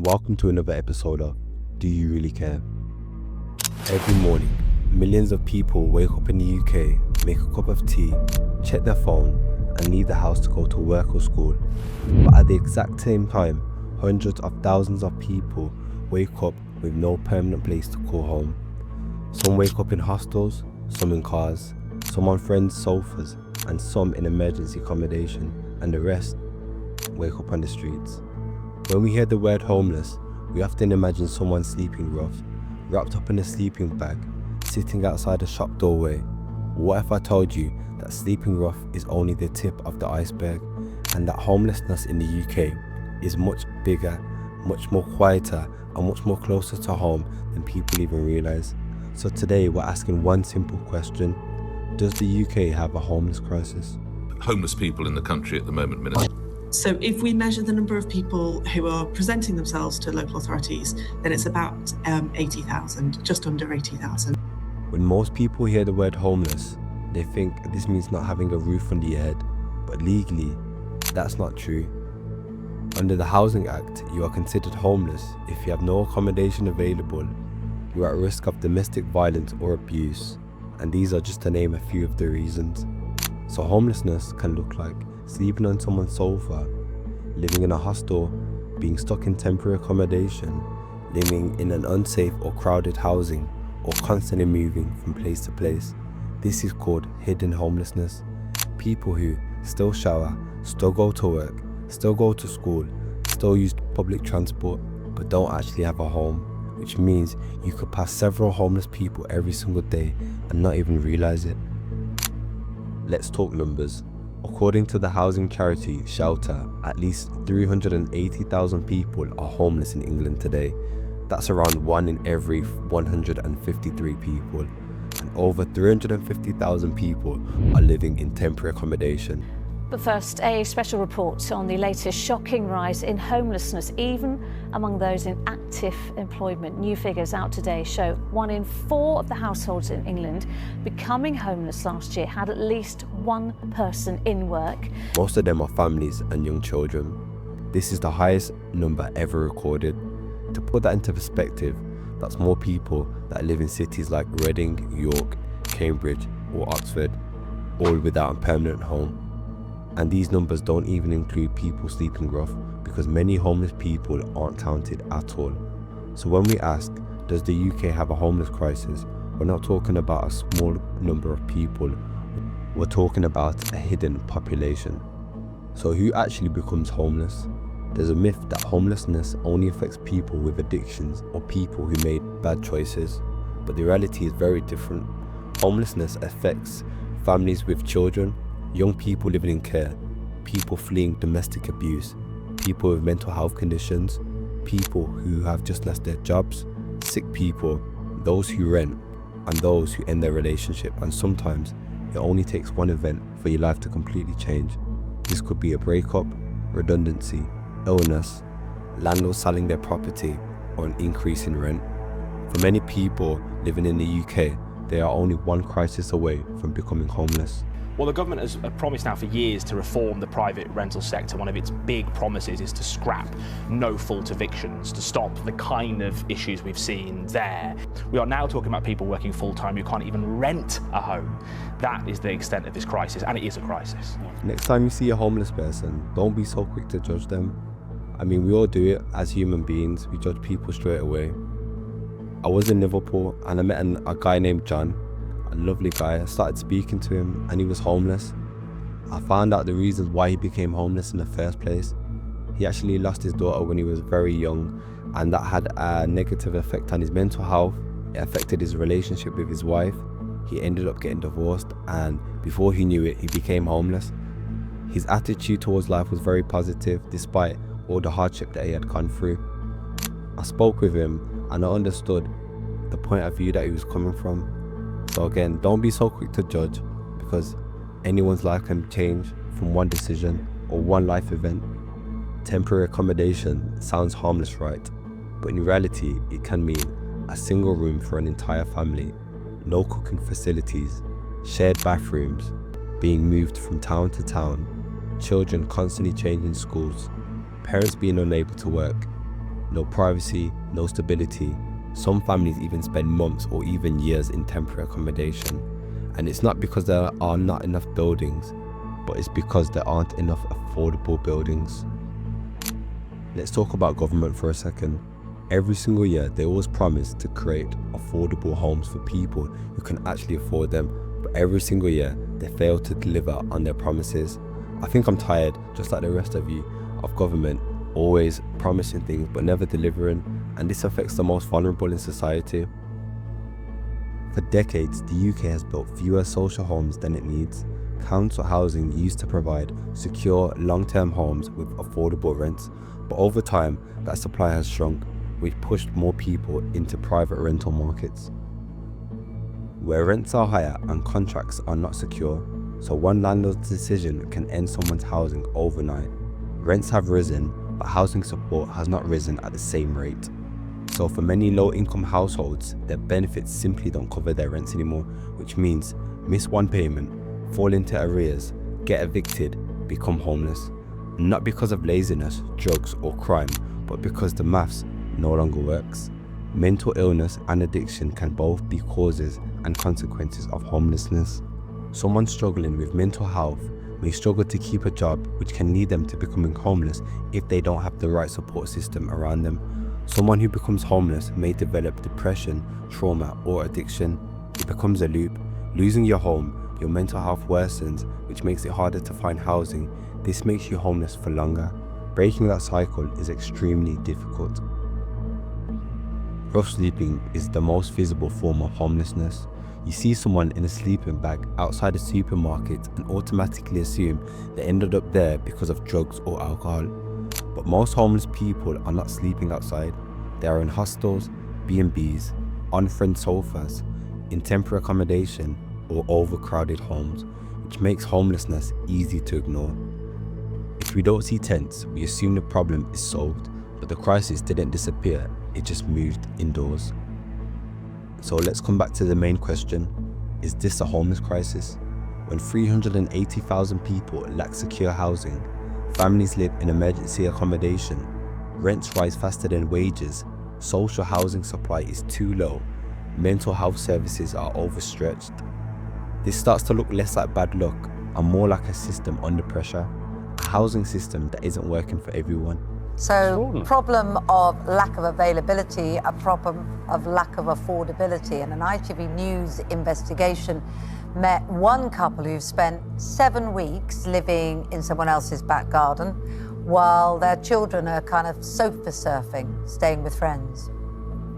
Welcome to another episode of Do You Really Care? Every morning, millions of people wake up in the UK, make a cup of tea, check their phone, and leave the house to go to work or school. But at the exact same time, hundreds of thousands of people wake up with no permanent place to call home. Some wake up in hostels, some in cars, some on friends' sofas, and some in emergency accommodation, and the rest wake up on the streets. When we hear the word homeless, we often imagine someone sleeping rough, wrapped up in a sleeping bag, sitting outside a shop doorway. What if I told you that sleeping rough is only the tip of the iceberg, and that homelessness in the UK is much bigger, much more quieter, and much more closer to home than people even realise? So today we're asking one simple question: does the UK have a homeless crisis? Homeless people in the country at the moment, Minister? So if we measure the number of people who are presenting themselves to local authorities, then it's about 80,000, just under 80,000. When most people hear the word homeless, they think this means not having a roof under your head, but legally, that's not true. Under the Housing Act, you are considered homeless if you have no accommodation available, you are at risk of domestic violence or abuse, and these are just to name a few of the reasons. So homelessness can look like sleeping on someone's sofa, living in a hostel, being stuck in temporary accommodation, living in an unsafe or crowded housing, or constantly moving from place to place. This is called hidden homelessness. People who still shower, still go to work, still go to school, still use public transport, but don't actually have a home, which means you could pass several homeless people every single day and not even realize it. Let's talk numbers. According to the housing charity Shelter, at least 380,000 people are homeless in England today. That's around 1 in every 153 people, and over 350,000 people are living in temporary accommodation. But first, a special report on the latest shocking rise in homelessness, even among those in active employment. New figures out today show 1 in 4 of the households in England becoming homeless last year had at least one person in work. Most of them are families and young children. This is the highest number ever recorded. To put that into perspective, that's more people that live in cities like Reading, York, Cambridge or Oxford, all without a permanent home. And these numbers don't even include people sleeping rough, because many homeless people aren't counted at all. So when we ask, does the UK have a homeless crisis, we're not talking about a small number of people, we're talking about a hidden population. So who actually becomes homeless? There's a myth that homelessness only affects people with addictions or people who made bad choices, but the reality is very different. Homelessness affects families with children, young people living in care, people fleeing domestic abuse, people with mental health conditions, people who have just lost their jobs, sick people, those who rent, and those who end their relationship. And sometimes it only takes one event for your life to completely change. This could be a breakup, redundancy, illness, landlords selling their property, or an increase in rent. For many people living in the UK, they are only one crisis away from becoming homeless. Well, the government has promised now for years to reform the private rental sector. One of its big promises is to scrap no-fault evictions, to stop the kind of issues we've seen there. We are now talking about people working full-time who can't even rent a home. That is the extent of this crisis, and it is a crisis. Next time you see a homeless person, don't be so quick to judge them. I mean, we all do it as human beings. We judge people straight away. I was in Liverpool and I met a guy named John. A lovely guy. I started speaking to him and he was homeless. I found out the reasons why he became homeless in the first place. He actually lost his daughter when he was very young, and that had a negative effect on his mental health. It affected his relationship with his wife. He ended up getting divorced, and before he knew it, he became homeless. His attitude towards life was very positive despite all the hardship that he had gone through. I spoke with him and I understood the point of view that he was coming from. So again, don't be so quick to judge, because anyone's life can change from one decision or one life event. Temporary accommodation sounds harmless, right? But in reality, it can mean a single room for an entire family, no cooking facilities, shared bathrooms, being moved from town to town, children constantly changing schools, parents being unable to work, no privacy, no stability. Some families even spend months or even years in temporary accommodation. And it's not because there are not enough buildings, but it's because there aren't enough affordable buildings. Let's talk about government for a second. Every single year, they always promise to create affordable homes for people who can actually afford them, but every single year, they fail to deliver on their promises. I think I'm tired, just like the rest of you, of government always promising things but never delivering, and this affects the most vulnerable in society. For decades, the UK has built fewer social homes than it needs. Council housing used to provide secure, long-term homes with affordable rents, but over time, that supply has shrunk, which pushed more people into private rental markets, where rents are higher and contracts are not secure, so one landlord's decision can end someone's housing overnight. Rents have risen, but housing support has not risen at the same rate. So for many low-income households, their benefits simply don't cover their rents anymore, which means miss one payment, fall into arrears, get evicted, become homeless. Not because of laziness, drugs or crime, but because the maths no longer works. Mental illness and addiction can both be causes and consequences of homelessness. Someone struggling with mental health may struggle to keep a job, which can lead them to becoming homeless if they don't have the right support system around them. Someone who becomes homeless may develop depression, trauma, or addiction. It becomes a loop. Losing your home, your mental health worsens, which makes it harder to find housing. This makes you homeless for longer. Breaking that cycle is extremely difficult. Rough sleeping is the most visible form of homelessness. You see someone in a sleeping bag outside a supermarket and automatically assume they ended up there because of drugs or alcohol. But most homeless people are not sleeping outside. They are in hostels, B&Bs, on friend sofas, in temporary accommodation or overcrowded homes, which makes homelessness easy to ignore. If we don't see tents, we assume the problem is solved, but the crisis didn't disappear, it just moved indoors. So let's come back to the main question. Is this a homeless crisis? When 380,000 people lack secure housing, families live in emergency accommodation, rents rise faster than wages, social housing supply is too low, mental health services are overstretched. This starts to look less like bad luck and more like a system under pressure, a housing system that isn't working for everyone. So, problem of lack of availability, a problem of lack of affordability. And an ITV News investigation met one couple who've spent 7 weeks living in someone else's back garden while their children are kind of sofa surfing, staying with friends.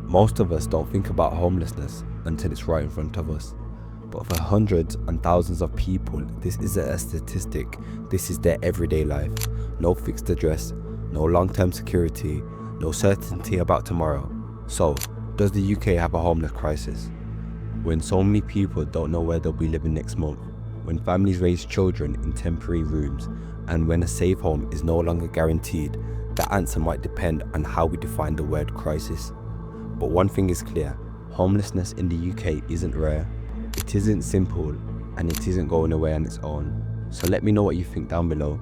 Most of us don't think about homelessness until it's right in front of us. But for hundreds and thousands of people, this isn't a statistic, this is their everyday life. No fixed address, no long-term security, no certainty about tomorrow. So, does the UK have a homeless crisis? When so many people don't know where they'll be living next month, when families raise children in temporary rooms, and when a safe home is no longer guaranteed, the answer might depend on how we define the word crisis. But one thing is clear, homelessness in the UK isn't rare, it isn't simple, and it isn't going away on its own. So let me know what you think down below.